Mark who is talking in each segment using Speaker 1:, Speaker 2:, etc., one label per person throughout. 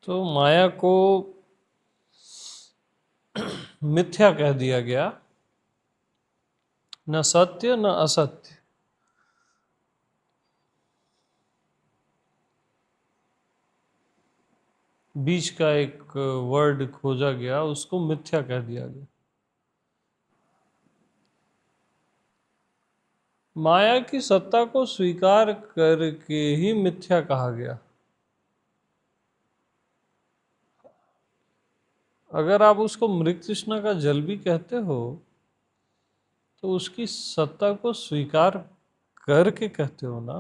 Speaker 1: तो माया को मिथ्या कह दिया गया, न सत्य न असत्य। बीच का एक वर्ड खोजा गया, उसको मिथ्या कह दिया गया। माया की सत्ता को स्वीकार करके ही मिथ्या कहा गया। अगर आप उसको मृग तृष्णा का जल भी कहते हो तो उसकी सत्ता को स्वीकार करके कहते हो ना,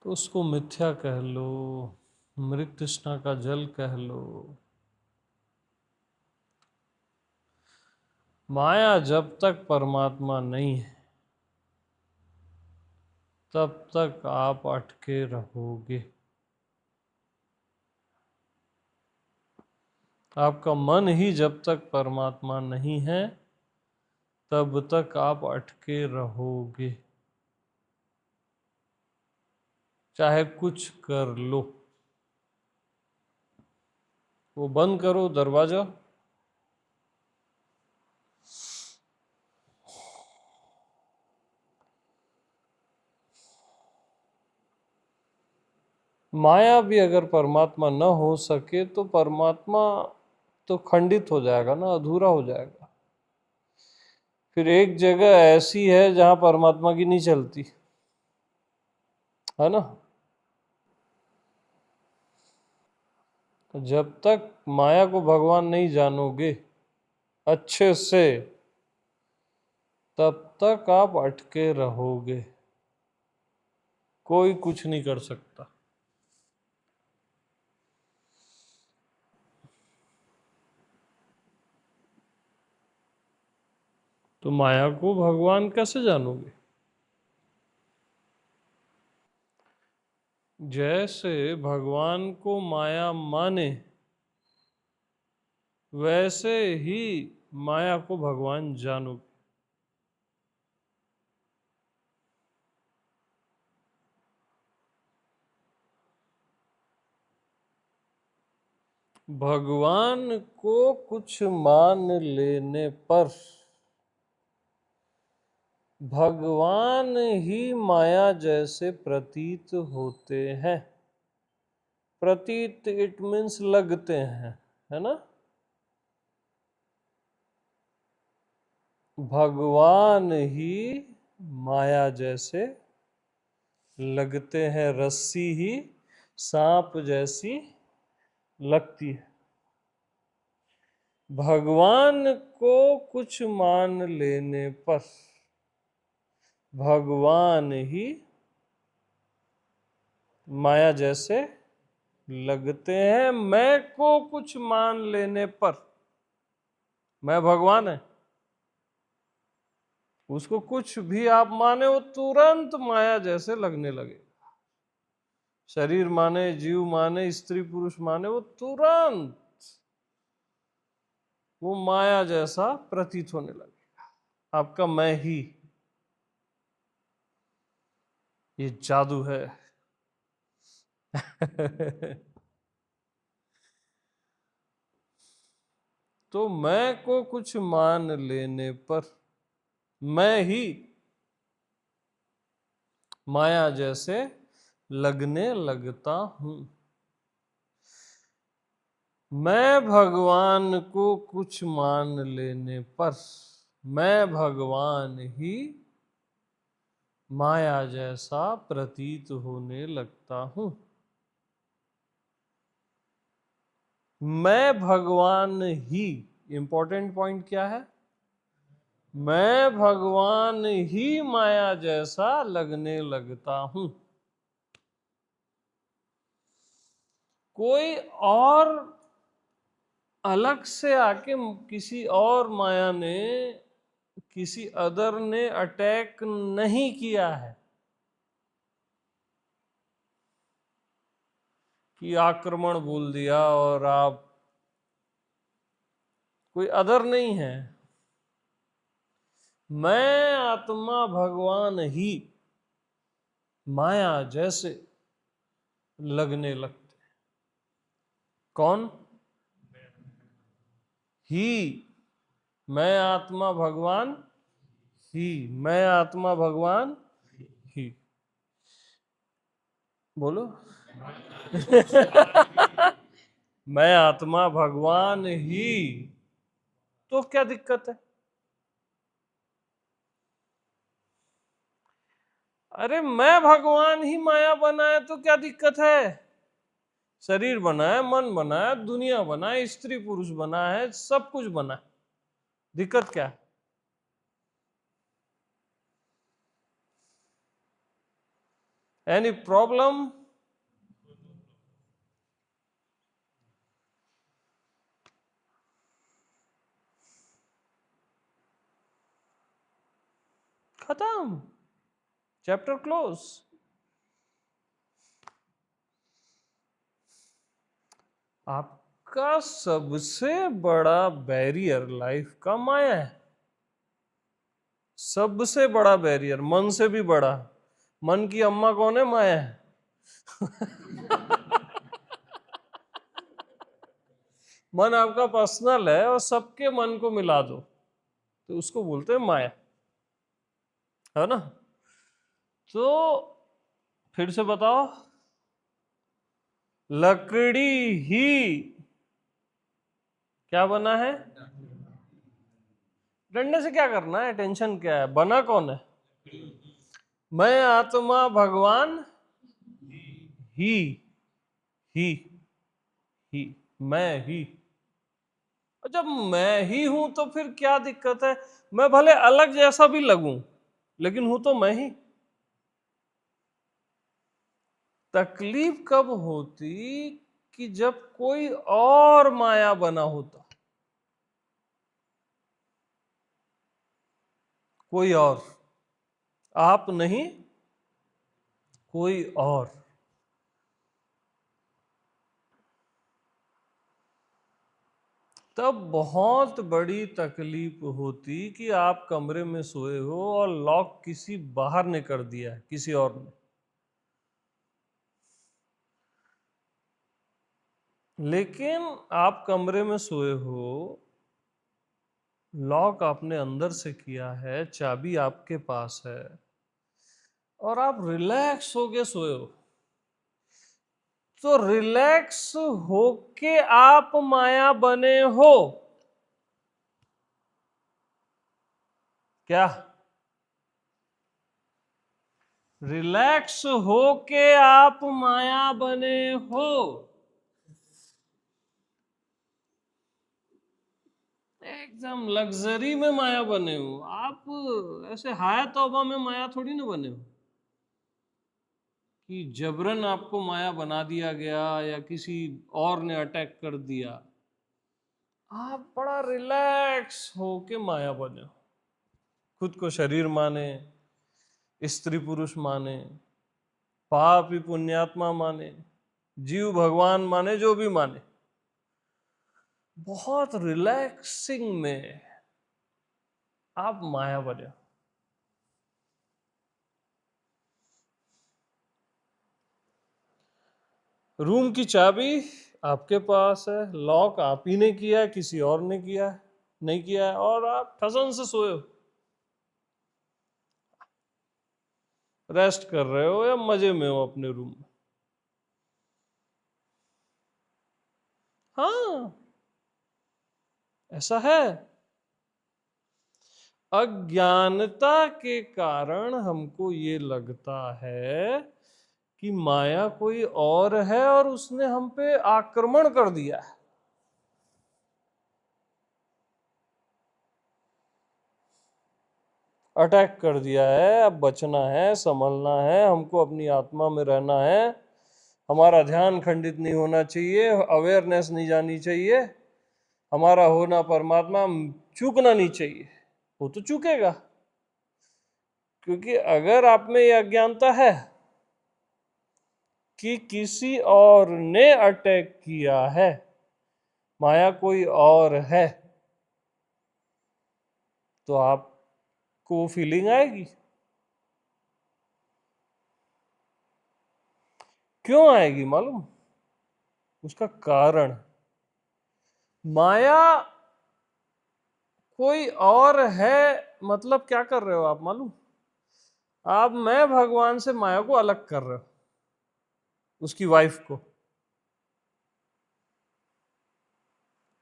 Speaker 1: तो उसको मिथ्या कह लो, मृग तृष्णा का जल कह लो। माया जब तक परमात्मा नहीं है तब तक आप अटके रहोगे। आपका मन ही जब तक परमात्मा नहीं है तब तक आप अटके रहोगे, चाहे कुछ कर लो। वो बंद करो दरवाजा, माया भी अगर परमात्मा न हो सके तो परमात्मा तो खंडित हो जाएगा ना, अधूरा हो जाएगा। फिर एक जगह ऐसी है जहां परमात्मा की नहीं चलती, है ना। जब तक माया को भगवान नहीं जानोगे अच्छे से तब तक आप अटके रहोगे, कोई कुछ नहीं कर सकता। तो माया को भगवान कैसे जानोगे? जैसे भगवान को माया माने वैसे ही माया को भगवान जानोगे। भगवान को कुछ मान लेने पर भगवान ही माया जैसे प्रतीत होते हैं। प्रतीत इट मीन्स लगते हैं, है ना। भगवान ही माया जैसे लगते हैं, रस्सी ही सांप जैसी लगती है। भगवान को कुछ मान लेने पर भगवान ही माया जैसे लगते हैं। मैं को कुछ मान लेने पर मैं भगवान है, उसको कुछ भी आप माने वो तुरंत माया जैसे लगने लगे। शरीर माने, जीव माने, स्त्री पुरुष माने, वो तुरंत वो माया जैसा प्रतीत होने लगेगा। आपका मैं ही, ये जादू है। तो मैं को कुछ मान लेने पर मैं ही माया जैसे लगने लगता हूं। मैं भगवान को कुछ मान लेने पर मैं भगवान ही माया जैसा प्रतीत होने लगता हूं। मैं भगवान ही, इंपॉर्टेंट पॉइंट क्या है? मैं भगवान ही माया जैसा लगने लगता हूं। कोई और अलग से आके किसी और माया ने, किसी अदर ने अटैक नहीं किया है कि आक्रमण बोल दिया और आप, कोई अदर नहीं है। मैं आत्मा भगवान ही माया जैसे लगने लगते। कौन? ही। मैं आत्मा भगवान ही। मैं आत्मा भगवान ही। बोलो। मैं आत्मा भगवान ही। तो क्या दिक्कत है? अरे मैं भगवान ही माया बनाया तो क्या दिक्कत है? शरीर बना है, मन बना है, दुनिया बना है, स्त्री पुरुष बना है, सब कुछ बना है। दिक्कत क्या है? Any problem? खत्म। Chapter close. आपका सबसे बड़ा बैरियर लाइफ का माया है। सबसे बड़ा बैरियर, मन से भी बड़ा। मन की अम्मा कौन है? माया है। मन आपका पर्सनल है और सबके मन को मिला दो तो उसको बोलते हैं माया, है ना? तो फिर से बताओ। लकड़ी ही क्या बना है? डंडे से क्या करना है? टेंशन क्या है? बना कौन है? मैं आत्मा भगवान ही। ही। ही। मैं ही। और जब मैं ही हूं तो फिर क्या दिक्कत है? मैं भले अलग जैसा भी लगूं लेकिन हूं तो मैं ही। तकलीफ कब होती कि जब कोई और माया बना होता। कोई और, आप नहीं, कोई और। तब बहुत बड़ी तकलीफ होती कि आप कमरे में सोए हो और लॉक किसी बाहर ने कर दिया है, किसी और ने। लेकिन आप कमरे में सोए हो, लॉक आपने अंदर से किया है, चाबी आपके पास है और आप रिलैक्स होके सोए हो। तो रिलैक्स होके आप माया बने हो। क्या? रिलैक्स होके आप माया बने हो। एकदम लग्जरी में माया बने हो आप। ऐसे हाया तौबा में माया थोड़ी ना बने हो कि जबरन आपको माया बना दिया गया या किसी और ने अटैक कर दिया। आप बड़ा रिलैक्स होके माया बने हो। खुद को शरीर माने, स्त्री पुरुष माने, पापी पुण्यात्मा माने, जीव भगवान माने, जो भी माने, बहुत रिलैक्सिंग में आप माया बने। रूम की चाबी आपके पास है, लॉक आप ही ने किया है, किसी और ने किया है नहीं किया है, और आप ठसन से सोए हो, रेस्ट कर रहे हो या मजे में हो अपने रूम में। हाँ, ऐसा है। अज्ञानता के कारण हमको ये लगता है कि माया कोई और है और उसने हम पे आक्रमण कर दिया है। अटैक कर दिया है, अब बचना है, संभलना है, हमको अपनी आत्मा में रहना है, हमारा ध्यान खंडित नहीं होना चाहिए, अवेयरनेस नहीं जानी चाहिए, हमारा होना परमात्मा चूकना नहीं चाहिए। वो तो चूकेगा, क्योंकि अगर आप में यह अज्ञानता है कि किसी और ने अटैक किया है, माया कोई और है, तो आपको वो फीलिंग आएगी। क्यों आएगी मालूम? उसका कारण, माया कोई और है। मतलब क्या कर रहे हो आप मालूम? आप मैं भगवान से माया को अलग कर रहे हो, उसकी वाइफ को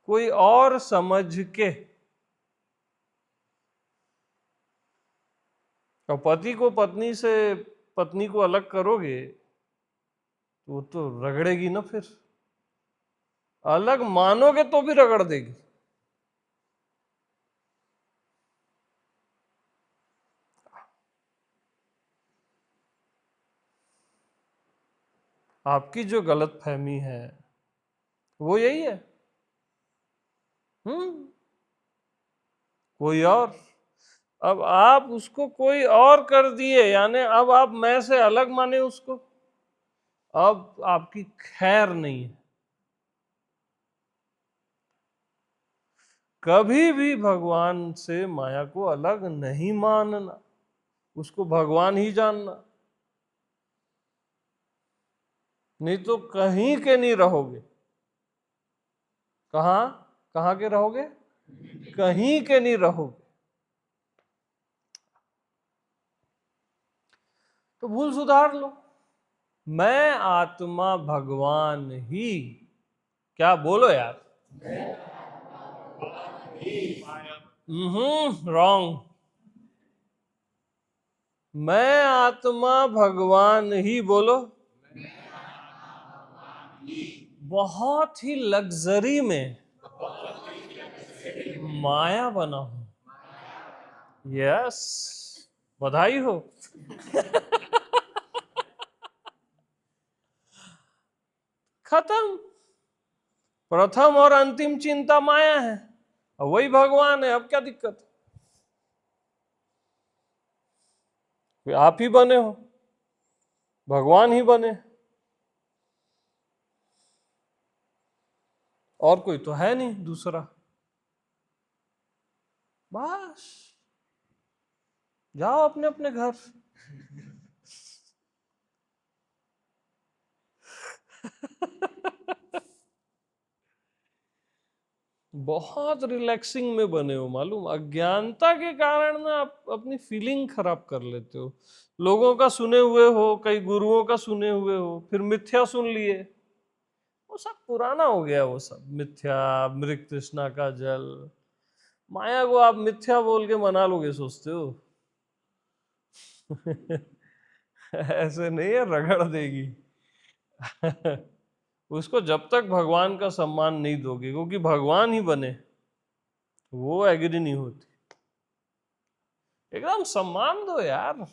Speaker 1: कोई और समझ के। और पति को पत्नी से, पत्नी को अलग करोगे तो वो तो रगड़ेगी ना। फिर अलग मानोगे तो भी रगड़ देगी। आपकी जो गलत फहमी है वो यही है। कोई और, अब आप उसको कोई और कर दिए, यानी अब आप मैं से अलग माने उसको। अब आपकी खैर नहीं है। कभी भी भगवान से माया को अलग नहीं मानना, उसको भगवान ही जानना, नहीं तो कहीं के नहीं रहोगे। कहां कहां के रहोगे? कहीं के नहीं रहोगे। तो भूल सुधार लो। मैं आत्मा भगवान ही, क्या बोलो यार? रॉन्ग। मैं आत्मा भगवान ही, बोलो। बहुत ही लग्जरी में माया बना हूं। यस, बधाई हो। खत्म। प्रथम और अंतिम चिंता माया है, और वही भगवान है। अब क्या दिक्कत? आप ही बने हो, भगवान ही बने, और कोई तो है नहीं दूसरा। बस जाओ अपने अपने घर। बहुत रिलैक्सिंग में बने हो मालूम। अज्ञानता के कारण ना आप अपनी फीलिंग खराब कर लेते हो। लोगों का सुने हुए हो, कई गुरुओं का सुने हुए हो, फिर मिथ्या सुन लिए। वो सब पुराना हो गया। वो सब मिथ्या, मृग तृष्णा का जल। माया को आप मिथ्या बोल के मना लोगे सोचते हो? ऐसे नहीं है, रगड़ देगी। उसको जब तक भगवान का सम्मान नहीं दोगे, क्योंकि भगवान ही बने, वो एग्री नहीं होती। एकदम सम्मान दो यार।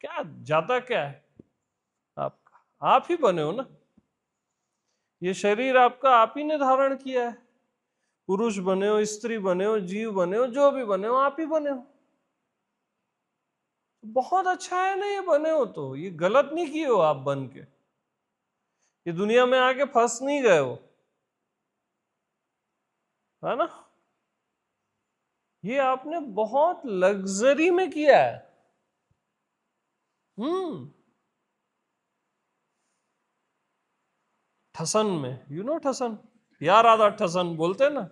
Speaker 1: क्या जाता क्या है आपका? आप ही बने हो ना। ये शरीर आपका आप ही ने धारण किया है। पुरुष बने हो, स्त्री बने हो, जीव बने हो, जो भी बने हो आप ही बने हो। बहुत अच्छा है ना ये बने हो। तो ये गलत नहीं किए हो आप बन के। ये दुनिया में आके फंस नहीं गए हो, है ना। ये आपने बहुत लग्जरी में किया है। हम्म ठसन में, यू नो ठसन, यार आधा ठसन बोलते हैं ना।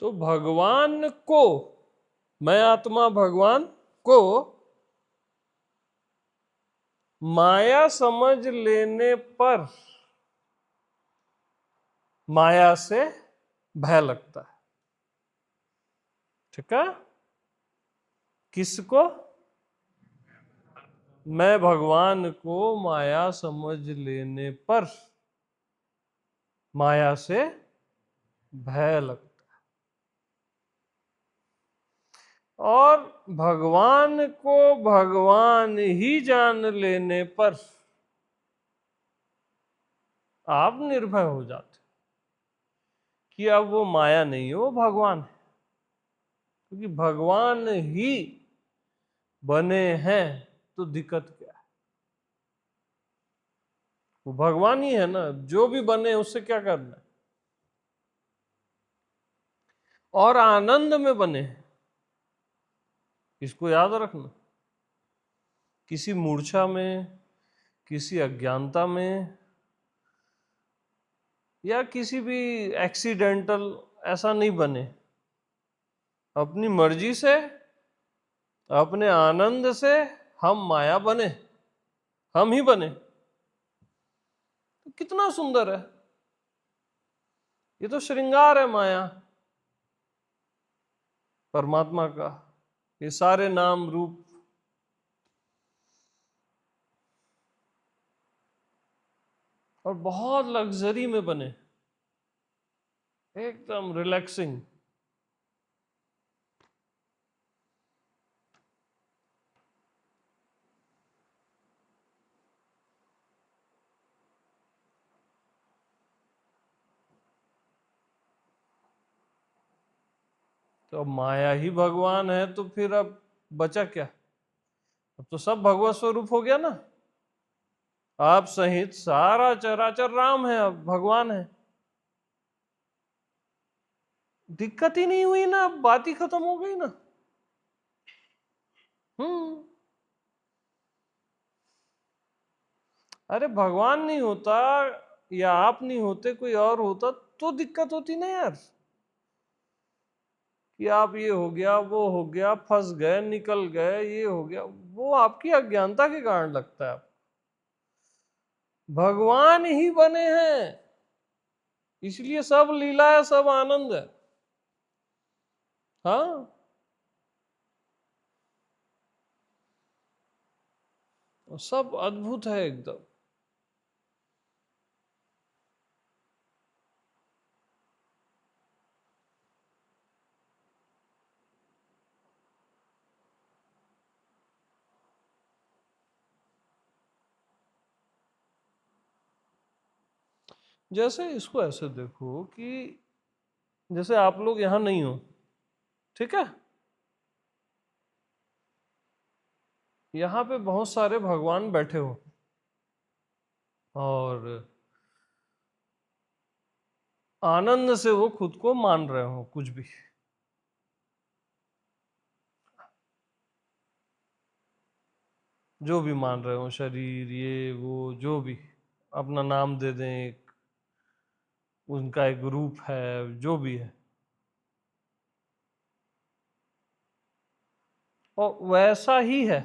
Speaker 1: तो भगवान को, मैं आत्मा भगवान को माया समझ लेने पर माया से भय लगता है। ठीक है? किसको? मैं भगवान को माया समझ लेने पर माया से भय लगता है। और भगवान को भगवान ही जान लेने पर आप निर्भय हो जाते कि अब वो माया नहीं है, वो भगवान है। क्योंकि भगवान ही बने हैं तो दिक्कत क्या है? वो भगवान ही है ना, जो भी बने उससे क्या करना है? और आनंद में बने हैं, इसको याद रखना। किसी मूर्छा में, किसी अज्ञानता में, या किसी भी एक्सीडेंटल ऐसा नहीं बने। अपनी मर्जी से, अपने आनंद से हम माया बने, हम ही बने। तो कितना सुंदर है, ये तो श्रृंगार है माया परमात्मा का। ये सारे नाम रूप और बहुत लग्जरी में बने, एकदम रिलैक्सिंग। तो अब माया ही भगवान है तो फिर अब बचा क्या? अब तो सब भगवत स्वरूप हो गया ना। आप सहित सारा चराचर राम है, अब भगवान है। दिक्कत ही नहीं हुई ना, अब बात ही खत्म हो गई ना। हम्म। अरे भगवान नहीं होता या आप नहीं होते, कोई और होता तो दिक्कत होती ना यार, कि आप ये हो गया, वो हो गया, फंस गए, निकल गए, ये हो गया। वो आपकी अज्ञानता के कारण लगता है। आप भगवान ही बने हैं, इसलिए सब लीला है, सब आनंद है। हाँ, सब अद्भुत है एकदम। जैसे इसको ऐसे देखो कि जैसे आप लोग यहां नहीं हो, ठीक है, यहाँ पे बहुत सारे भगवान बैठे हो और आनंद से वो खुद को मान रहे हो कुछ भी। जो भी मान रहे हो, शरीर, ये वो, जो भी अपना नाम दे दें, एक उनका एक रूप है, जो भी है, और वैसा ही है।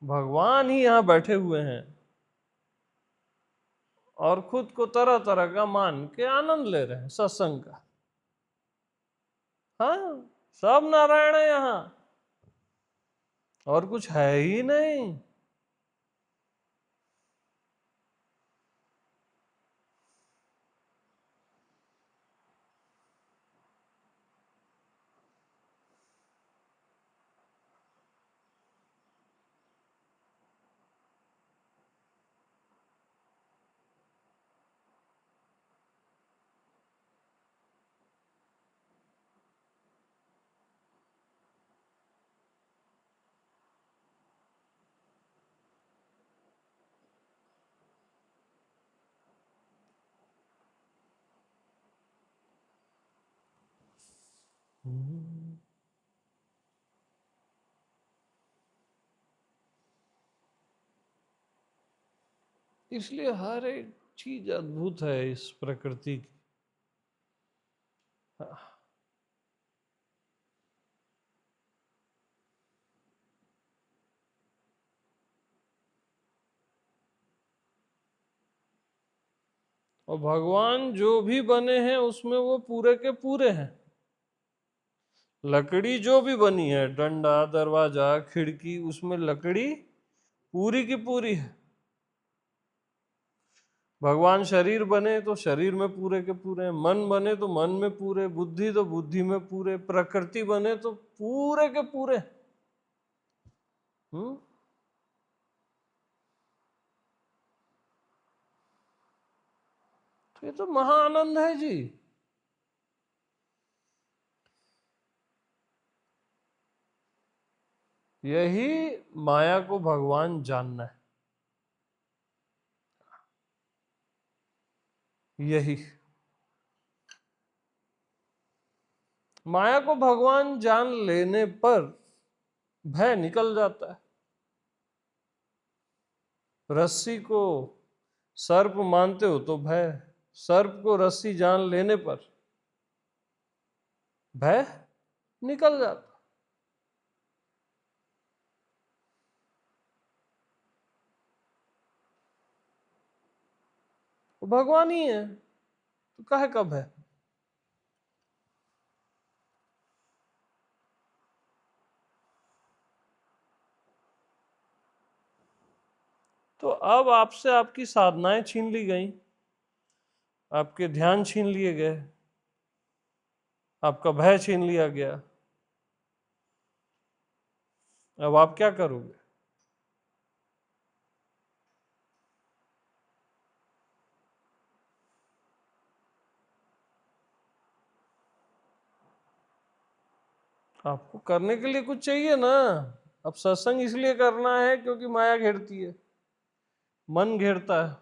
Speaker 1: भगवान ही यहाँ बैठे हुए हैं और खुद को तरह तरह का मान के आनंद ले रहे हैं सत्संग का। हाँ, सब नारायण है यहाँ, और कुछ है ही नहीं। इसलिए हर एक चीज अद्भुत है इस प्रकृति की। और भगवान जो भी बने हैं उसमें वो पूरे के पूरे हैं। लकड़ी जो भी बनी है, डंडा, दरवाजा, खिड़की, उसमें लकड़ी पूरी की पूरी है। भगवान शरीर बने तो शरीर में पूरे के पूरे, मन बने तो मन में पूरे, बुद्धि तो बुद्धि में पूरे, प्रकृति बने तो पूरे के पूरे। हम्म। तो ये तो महाआनंद है जी। यही माया को भगवान जानना है। यही माया को भगवान जान लेने पर भय निकल जाता है। रस्सी को सर्प मानते हो तो भय, सर्प को रस्सी जान लेने पर भय निकल जाता। वो भगवान ही है तो काहे का भय। तो अब आपसे आपकी साधनाएं छीन ली गई, आपके ध्यान छीन लिए गए, आपका भय छीन लिया गया। अब आप क्या करोगे? आपको करने के लिए कुछ चाहिए ना। अब सत्संग इसलिए करना है क्योंकि माया घेरती है, मन घेरता है,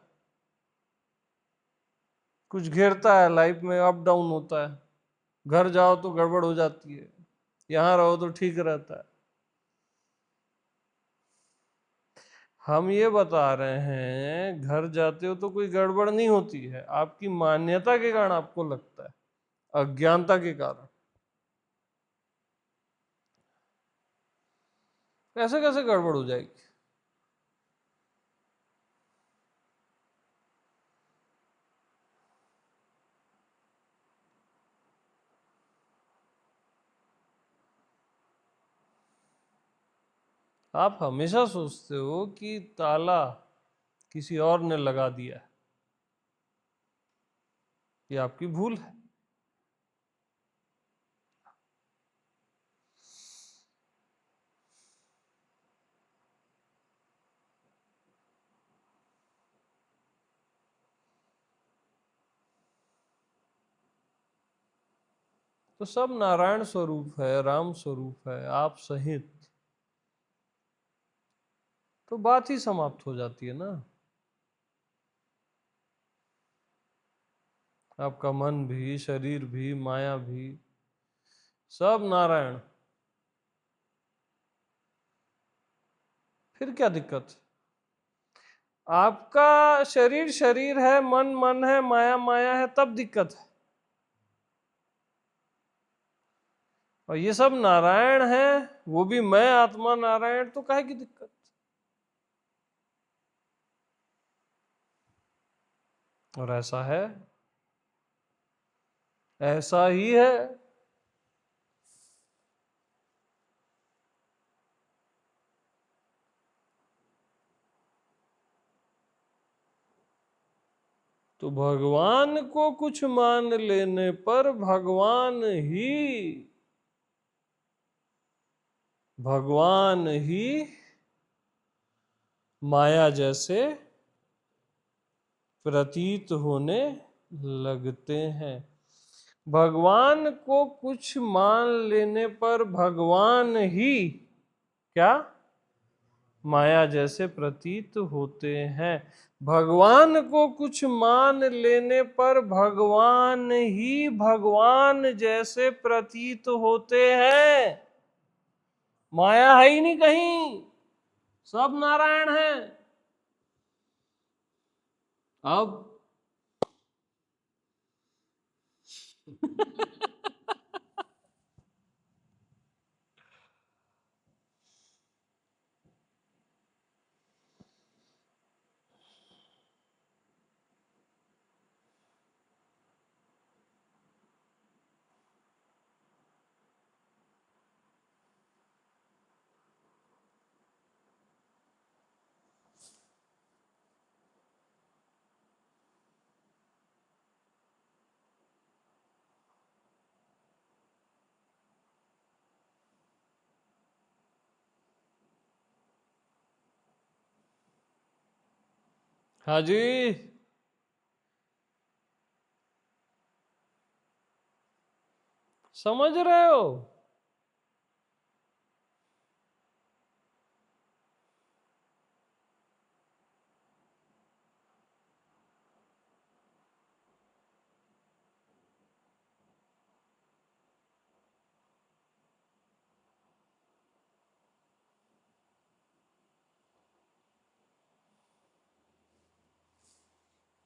Speaker 1: कुछ घेरता है, लाइफ में अप डाउन होता है। घर जाओ तो गड़बड़ हो जाती है, यहाँ रहो तो ठीक रहता है। हम ये बता रहे हैं घर जाते हो तो कोई गड़बड़ नहीं होती है, आपकी मान्यता के कारण आपको लगता है, अज्ञानता के कारण। कैसे कैसे गड़बड़ हो जाएगी? आप हमेशा सोचते हो कि ताला किसी और ने लगा दिया है, ये आपकी भूल है। तो सब नारायण स्वरूप है, राम स्वरूप है, आप सहित, तो बात ही समाप्त हो जाती है ना। आपका मन भी, शरीर भी, माया भी, सब नारायण। फिर क्या दिक्कत है? आपका शरीर शरीर है, मन मन है, माया माया है, तब दिक्कत है। और ये सब नारायण है, वो भी मैं आत्मा नारायण, तो काहे की दिक्कत? और ऐसा है, ऐसा ही है। तो भगवान को कुछ मान लेने पर भगवान ही माया जैसे प्रतीत होने लगते हैं। भगवान को कुछ मान लेने पर भगवान ही क्या माया जैसे प्रतीत होते हैं। भगवान को कुछ मान लेने पर भगवान ही भगवान जैसे प्रतीत होते हैं। माया है ही नहीं कहीं, सब नारायण है। अब हाँ जी, समझ रहे हो?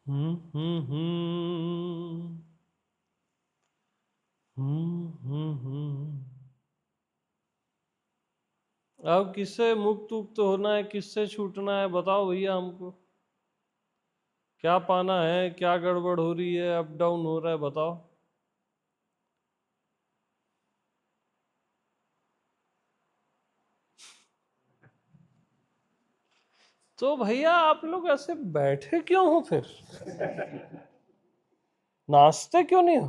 Speaker 1: हम्म हम्म हम्म अब किससे मुक्त उक्त होना है, किससे छूटना है, बताओ भैया हमको। क्या पाना है, क्या गड़बड़ हो रही है, अप डाउन हो रहा है, बताओ। तो भैया आप लोग ऐसे बैठे क्यों हो फिर? नाचते क्यों नहीं हो?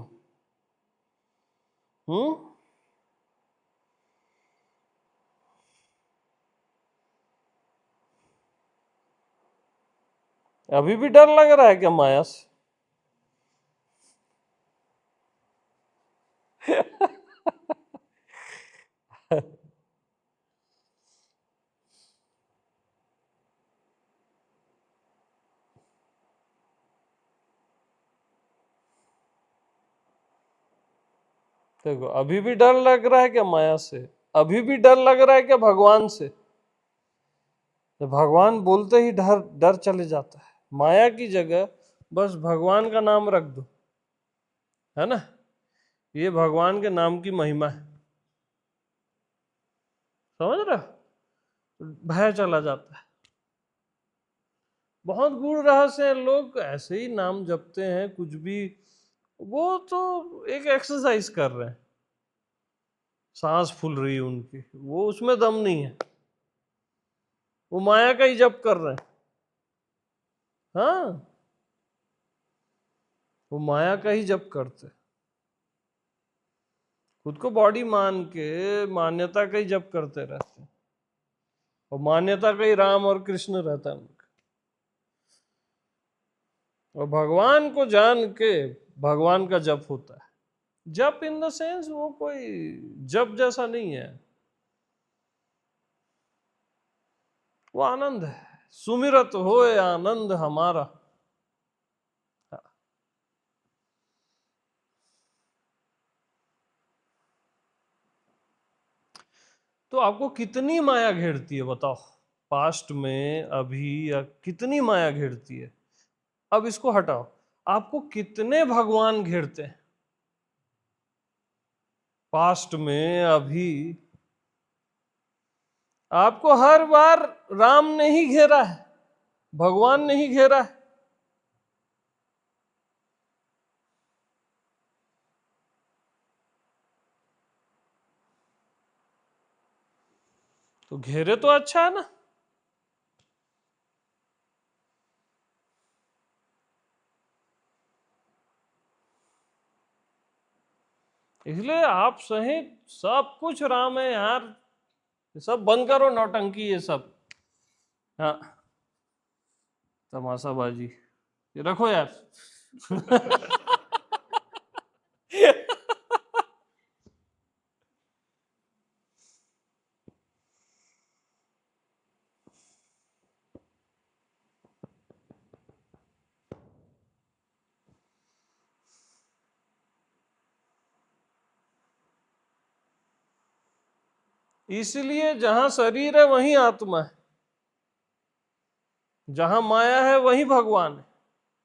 Speaker 1: हम्म। अभी भी डर लग रहा है क्या माया से? देखो, अभी भी डर लग रहा है क्या माया से? अभी भी डर लग रहा है क्या भगवान से? तो भगवान बोलते ही डर डर चले जाता है। माया की जगह बस भगवान का नाम रख दो, है ना। ये भगवान के नाम की महिमा है, समझ रहे हो? भय चला जाता है। बहुत गूढ़ रहस्य है, लोग ऐसे ही नाम जपते हैं कुछ भी। वो तो एक एक्सरसाइज कर रहे हैं, सांस फूल रही है उनकी, वो उसमें दम नहीं है। वो माया का ही जप कर रहे हैं। हाँ, वो माया का ही जप करते हैं। खुद को बॉडी मान के मान्यता का ही जप करते रहते हैं, और मान्यता का ही राम और कृष्ण रहता है उनका। और भगवान को जान के भगवान का जप होता है। जप इन द सेंस वो कोई जप जैसा नहीं है, वो आनंद है। सुमिरत होए आनंद हमारा। तो आपको कितनी माया घेरती है बताओ? पास्ट में, अभी, या कितनी माया घेरती है? अब इसको हटाओ, आपको कितने भगवान घेरते हैं? पास्ट में, अभी। आपको हर बार राम ने ही घेरा है, भगवान ने ही घेरा है। तो घेरे तो अच्छा है ना। इसलिए आप सहित सब कुछ राम है यार। ये सब बंद करो नौटंकी, ये सब। हाँ, तमाशाबाजी ये रखो यार। इसलिए जहां शरीर है वहीं आत्मा है, जहां माया है वहीं भगवान है।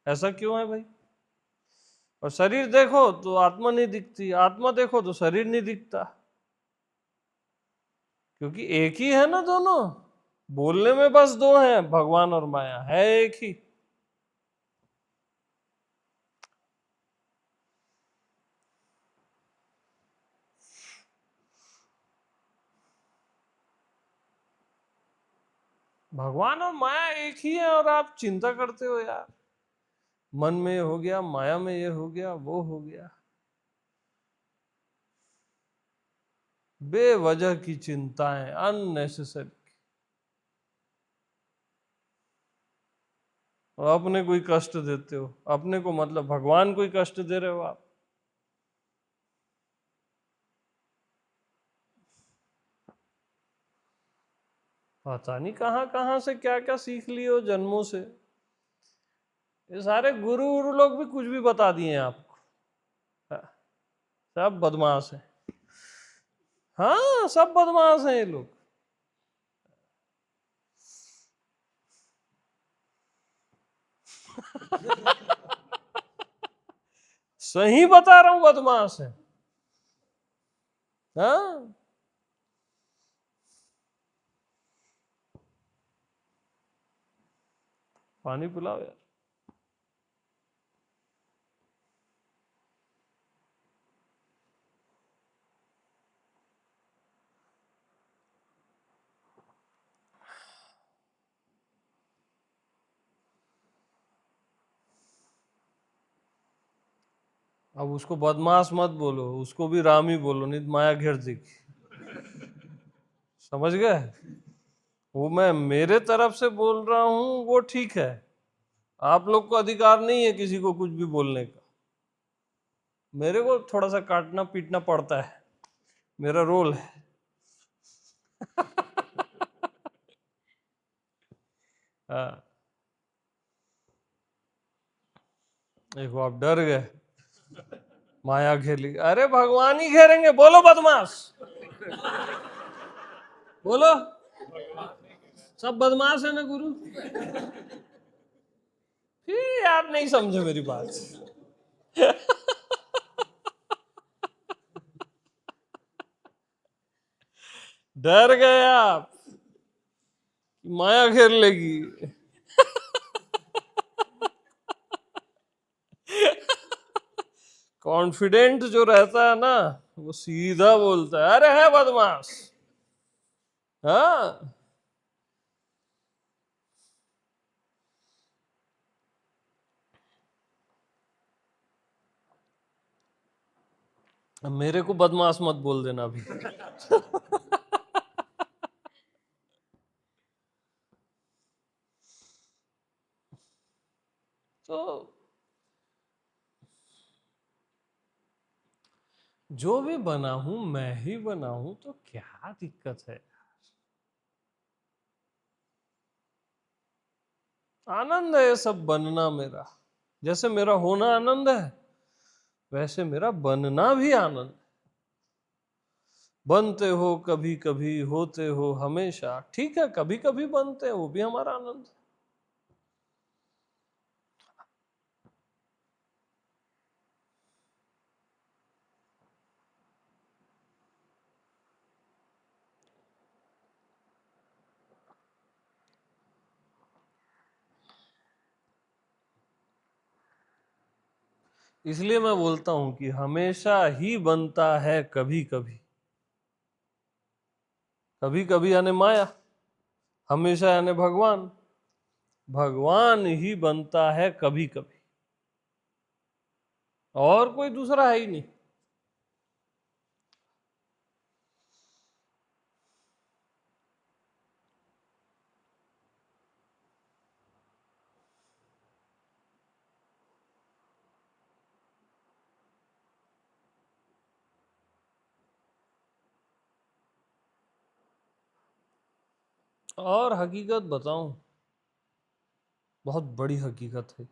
Speaker 1: ऐसा क्यों है भाई? और शरीर देखो तो आत्मा नहीं दिखती, आत्मा देखो तो शरीर नहीं दिखता। क्योंकि एक ही है ना दोनों। बोलने में बस दो हैं, भगवान और माया है एक ही। भगवान और माया एक ही है, और आप चिंता करते हो यार, मन में ये हो गया, माया में ये हो गया, वो हो गया। बेवजह की चिंताएं, अननेसेसरी। और अपने कोई कष्ट देते हो, अपने को मतलब भगवान को ही कष्ट दे रहे हो आप। पता नहीं कहाँ कहाँ से क्या क्या सीख लिए हो जन्मों से। ये सारे गुरु गुरु लोग भी कुछ भी बता दिए हैं आपको। हाँ, सब बदमाश हैं। हाँ, सब बदमाश हैं ये लोग। सही बता रहा हूं, बदमाश है। हाँ, पानी पिलाओ यार। अब उसको बदमाश मत बोलो, उसको भी राम ही बोलो, नहीं तो माया घेर देगी। समझ गए? वो मैं मेरे तरफ से बोल रहा हूं, वो ठीक है। आप लोग को अधिकार नहीं है किसी को कुछ भी बोलने का। मेरे को थोड़ा सा काटना पीटना पड़ता है, मेरा रोल है। हाँ, देखो आप डर गए, माया घेर ली। अरे भगवान ही घेरेंगे, बोलो बदमाश, बोलो। सब बदमाश है ना गुरु? फिर आप नहीं समझे मेरी बात। डर गए आप, माया घेर लेगी। कॉन्फिडेंट जो रहता है ना, वो सीधा बोलता है, अरे है बदमाश। हाँ, अब मेरे को बदमाश मत बोल देना अभी। तो जो भी बना हूं मैं ही बना हूं, तो क्या दिक्कत है? आनंद है ये सब बनना मेरा। जैसे मेरा होना आनंद है, वैसे मेरा बनना भी आनंद। बनते हो कभी कभी, होते हो हमेशा। ठीक है, कभी कभी बनते हैं, वो भी हमारा आनंद है। इसलिए मैं बोलता हूं कि हमेशा ही बनता है कभी कभी। कभी कभी यानी माया, हमेशा यानी भगवान। भगवान ही बनता है कभी कभी, और कोई दूसरा है ही नहीं। और हकीकत बताऊं, बहुत बड़ी हकीकत है।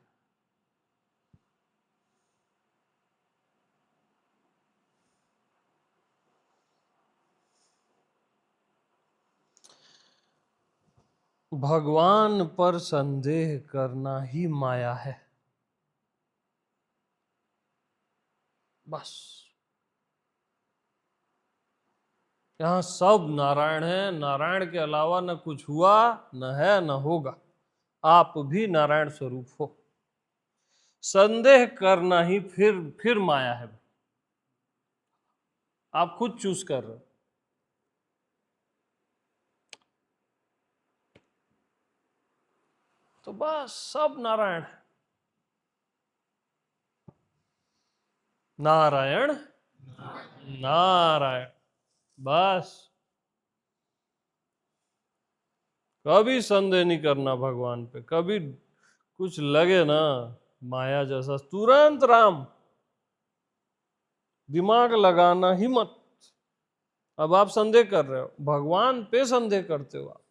Speaker 1: भगवान पर संदेह करना ही माया है, बस। यहाँ सब नारायण है, नारायण के अलावा न कुछ हुआ, न है, न होगा। आप भी नारायण स्वरूप हो। संदेह करना ही फिर माया है। आप खुद चूज कर रहे हो। तो बस सब नारायण है। नारायण नारायण, बस। कभी संदेह नहीं करना भगवान पे। कभी कुछ लगे ना माया जैसा, तुरंत राम। दिमाग लगाना ही मत। अब आप संदेह कर रहे हो, भगवान पे संदेह करते हो आप।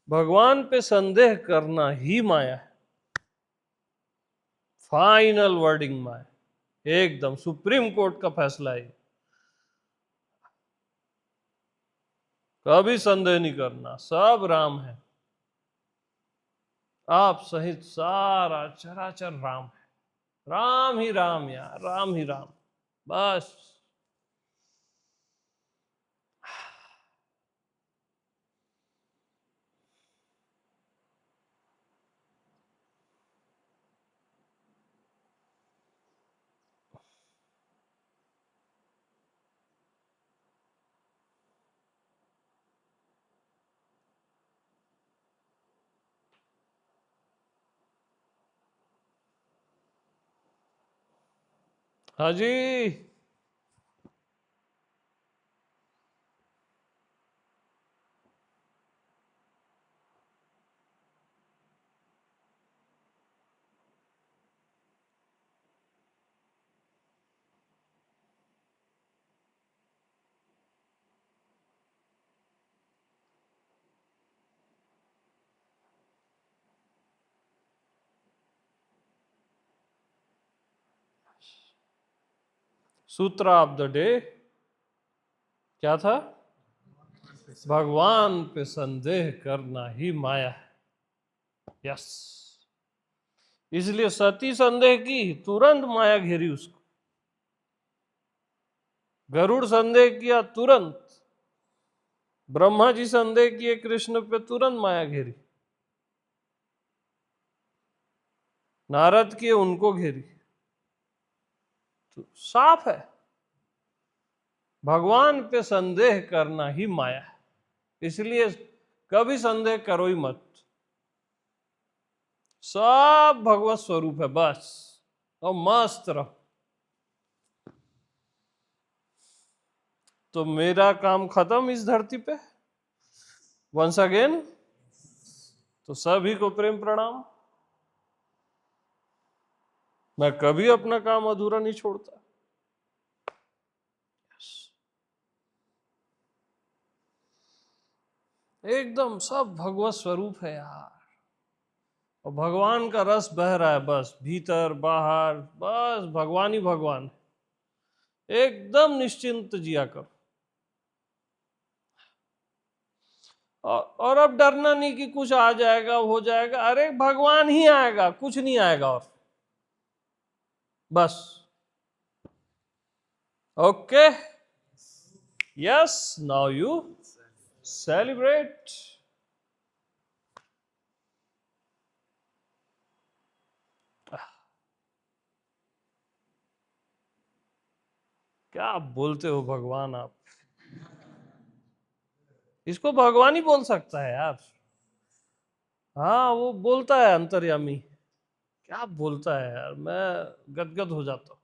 Speaker 1: भगवान पे संदेह करना ही माया है। फाइनल वर्डिंग माया, एकदम सुप्रीम कोर्ट का फैसला है। कभी संदेह नहीं करना, सब राम है। आप सहित सारा चराचर राम है। राम ही राम यार, राम ही राम, बस। हाँ जी। सूत्र ऑफ द डे क्या था? भगवान पे संदेह करना ही माया है। यस, इसलिए सती संदेह की, तुरंत माया घेरी उसको। गरुड़ संदेह किया, तुरंत। ब्रह्मा जी संदेह किए कृष्ण पे, तुरंत माया घेरी। नारद किए, उनको घेरी। तो साफ है, भगवान पे संदेह करना ही माया है। इसलिए कभी संदेह करो ही मत, सब भगवत स्वरूप है बस, और मस्त रहो। तो मेरा काम खत्म इस धरती पे, वंस अगेन। तो सभी को प्रेम प्रणाम। मैं कभी अपना काम अधूरा नहीं छोड़ता। एकदम सब भगवत स्वरूप है यार, और भगवान का रस बह रहा है बस, भीतर बाहर, बस भगवान ही भगवान। एकदम निश्चिंत जिया करो। और अब डरना नहीं कि कुछ आ जाएगा, हो जाएगा। अरे भगवान ही आएगा, कुछ नहीं आएगा और, बस। Okay, yes, now you celebrate. क्या बोलते हो भगवान आप, इसको भगवान ही बोल सकता है यार। हाँ, वो बोलता है अंतर्यामी। क्या बोलता है यार, मैं गदगद हो जाता हूँ।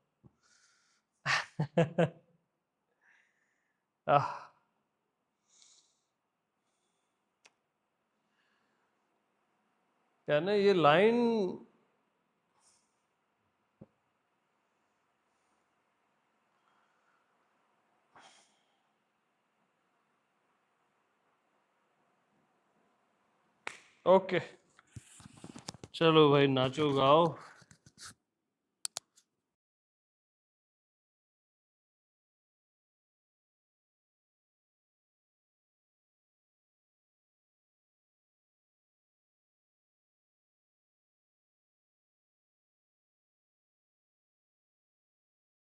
Speaker 1: आह, क्या ना ये लाइन, ओके। चलो भाई, नाचो गाओ।